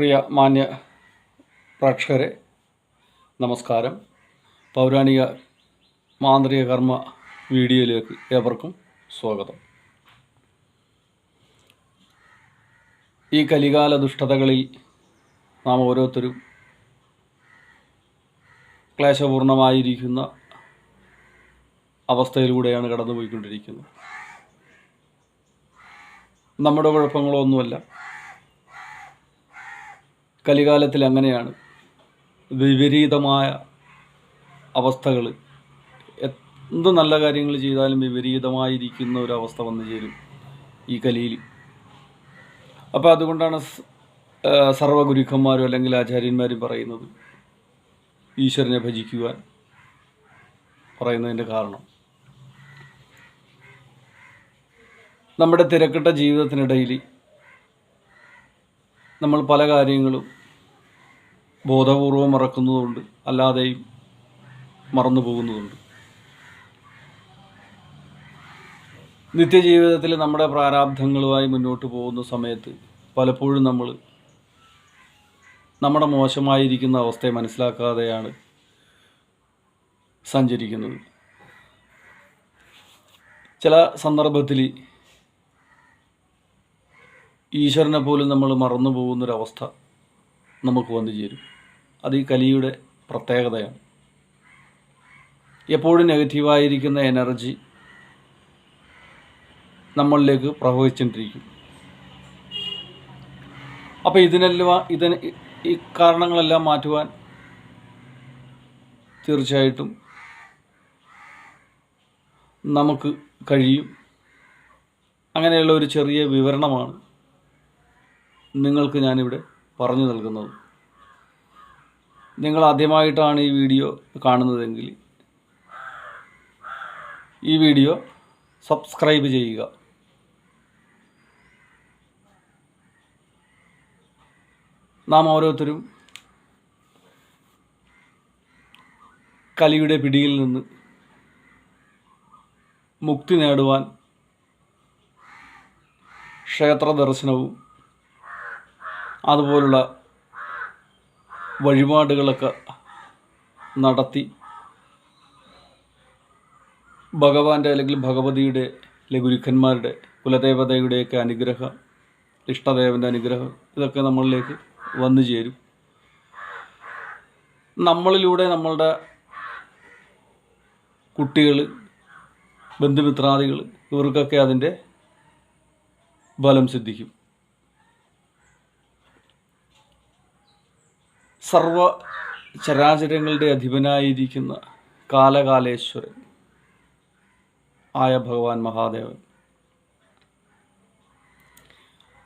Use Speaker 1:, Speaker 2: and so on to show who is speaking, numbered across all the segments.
Speaker 1: പ്രിയ മാന്യ പ്രേക്ഷകരെ നമസ്കാരം. പൗരാണിക മാന്ത്രിക കർമ്മ വീഡിയോയിലേക്ക് ഏവർക്കും സ്വാഗതം. ഈ കലികാല ദുഷ്ടതകളിൽ നാം ഓരോരുത്തരും ക്ലേശപൂർണമായിരിക്കുന്ന അവസ്ഥയിലൂടെയാണ് കടന്നുപോയിക്കൊണ്ടിരിക്കുന്നത്. നമ്മുടെ കുഴപ്പങ്ങളൊന്നുമല്ല, കലികാലത്തിൽ അങ്ങനെയാണ്. വിപരീതമായ അവസ്ഥകൾ, എന്ത് നല്ല കാര്യങ്ങൾ ചെയ്താലും വിപരീതമായിരിക്കുന്ന ഒരവസ്ഥ വന്നു ചേരും ഈ കലിയിൽ. അപ്പോൾ അതുകൊണ്ടാണ് സർവ്വഗുരുക്കന്മാരും അല്ലെങ്കിൽ ആചാര്യന്മാരും പറയുന്നത് ഈശ്വരനെ ഭജിക്കുവാൻ പറയുന്നതിൻ്റെ കാരണം. നമ്മുടെ തിരക്കിട്ട ജീവിതത്തിനിടയിൽ നമ്മൾ പല കാര്യങ്ങളും ബോധപൂർവം മറക്കുന്നതുകൊണ്ട്, അല്ലാതെയും മറന്നു പോകുന്നതുണ്ട്. നിത്യജീവിതത്തിൽ നമ്മുടെ പ്രാരാബ്ധങ്ങളുമായി മുന്നോട്ട് പോകുന്ന സമയത്ത് പലപ്പോഴും നമ്മൾ നമ്മുടെ മോശമായിരിക്കുന്ന അവസ്ഥയെ മനസ്സിലാക്കാതെയാണ് സഞ്ചരിക്കുന്നത്. ചില സന്ദർഭത്തിൽ ഈശ്വരനെ പോലും നമ്മൾ മറന്നു പോകുന്നൊരവസ്ഥ നമുക്ക് വന്നു ചേരും. അത് ഈ കലിയുടെ പ്രത്യേകതയാണ്. എപ്പോഴും നെഗറ്റീവായിരിക്കുന്ന എനർജി നമ്മളിലേക്ക് പ്രവഹിച്ചുകൊണ്ടിരിക്കും. അപ്പോൾ ഈ കാരണങ്ങളെല്ലാം മാറ്റുവാൻ തീർച്ചയായിട്ടും നമുക്ക് കഴിയും. അങ്ങനെയുള്ള ഒരു ചെറിയ വിവരണമാണ് നിങ്ങൾക്ക് ഞാനിവിടെ പറഞ്ഞു നൽകുന്നത്. നിങ്ങൾ ആദ്യമായിട്ടാണ് ഈ വീഡിയോ കാണുന്നതെങ്കിൽ ഈ വീഡിയോ സബ്സ്ക്രൈബ് ചെയ്യുക. നാം ഓരോരുത്തരും കലിയുടെ പിടിയിൽ നിന്ന് മുക്തി നേടുവാൻ ക്ഷേത്ര ദർശനവും അതുപോലുള്ള വഴിപാടുകളൊക്കെ നടത്തി ഭഗവാന്റെ അല്ലെങ്കിൽ ഭഗവതിയുടെ അല്ലെങ്കിൽ ഗുരുക്കന്മാരുടെ കുലദേവതയുടെയൊക്കെ അനുഗ്രഹം, ഇഷ്ടദേവൻ്റെ അനുഗ്രഹം, ഇതൊക്കെ നമ്മളിലേക്ക് വന്നു ചേരും. നമ്മളിലൂടെ നമ്മളുടെ കുട്ടികൾ, ബന്ധുമിത്രാദികൾ, ഇവർക്കൊക്കെ അതിൻ്റെ ഫലം സിദ്ധിക്കും. സർവ ചരാചരങ്ങളുടെ അധിപനായിരിക്കുന്ന കാലകാലേശ്വരൻ ആയ ഭഗവാൻ മഹാദേവൻ,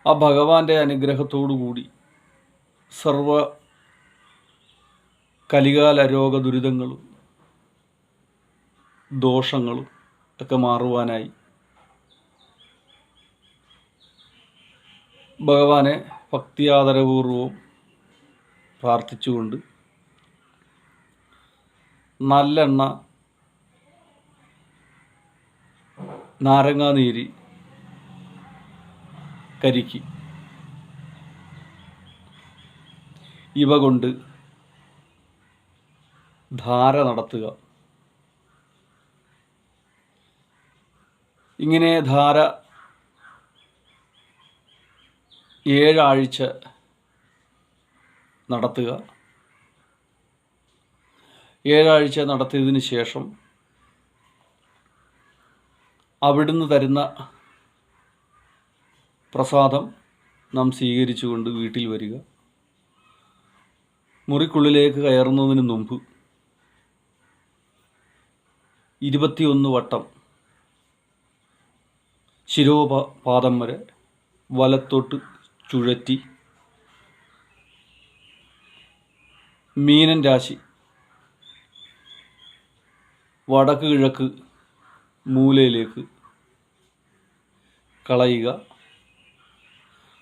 Speaker 1: ആ ഭഗവാന്റെ അനുഗ്രഹത്തോടുകൂടി സർവ കലികാല രോഗ ദുരിതങ്ങളും ദോഷങ്ങളും ഒക്കെ മാറുവാനായി ഭഗവാനെ ഭക്തിയാദരപൂർവം പ്രാർത്ഥിച്ചുകൊണ്ട് നല്ലെണ്ണ, നാരങ്ങാനീര്, കരിക്ക് ഇവ കൊണ്ട് ധാര നടത്തുക. ഇങ്ങനെ ധാര 7 ആഴ്ച നടത്തുക. 7 ആഴ്ച നടത്തിയതിന് ശേഷം അവിടുന്ന് തരുന്ന പ്രസാദം നാം സ്വീകരിച്ചുകൊണ്ട് വീട്ടിൽ വരിക. മുറിക്കുള്ളിലേക്ക് കയറുന്നതിന് മുമ്പ് 21 വട്ടം ശിരോപാദം വരെ വലത്തോട്ട് ചുഴറ്റി മീനൻ രാശി വടക്ക് കിഴക്ക് മൂലയിലേക്ക് കളയുക.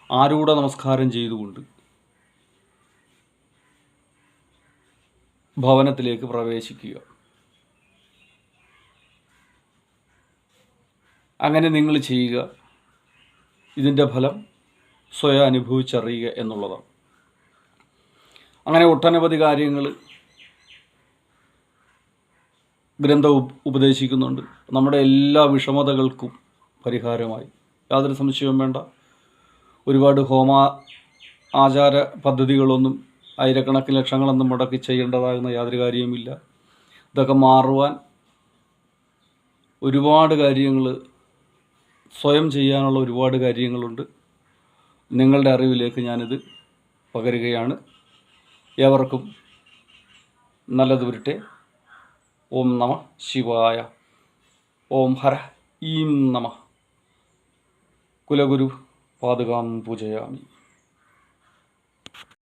Speaker 1: ആരൂഢ നമസ്കാരം ചെയ്തുകൊണ്ട് ഭവനത്തിലേക്ക് പ്രവേശിക്കുക. അങ്ങനെ നിങ്ങൾ ചെയ്യുക. ഇതിൻ്റെ ഫലം സ്വയം അനുഭവിച്ചറിയുക എന്നുള്ളതാണ്. അങ്ങനെ ഒട്ടനവധി കാര്യങ്ങൾ ഗ്രന്ഥം ഉപദേശിക്കുന്നുണ്ട്. നമ്മുടെ എല്ലാ വിഷമതകൾക്കും പരിഹാരമായി, യാതൊരു സംശയവും വേണ്ട. ഒരുപാട് ആചാര പദ്ധതികളൊന്നും ആയിരക്കണക്കിന് ലക്ഷങ്ങളൊന്നും മുടക്കി ചെയ്യേണ്ടതാകുന്ന യാതൊരു കാര്യവുമില്ല. ഇതൊക്കെ മാറുവാൻ ഒരുപാട് കാര്യങ്ങൾ, സ്വയം ചെയ്യാനുള്ള ഒരുപാട് കാര്യങ്ങളുണ്ട്. നിങ്ങളുടെ അറിവിലേക്ക് ഞാനിത് പകരുകയാണ്. ഏവർക്കും നല്ലത് വരട്ടെ. ഓം നമഃ ശിവായ. ഓം ഹര ഈം നമഃ. കുലഗുരു പാതുകാം പൂജയാമി.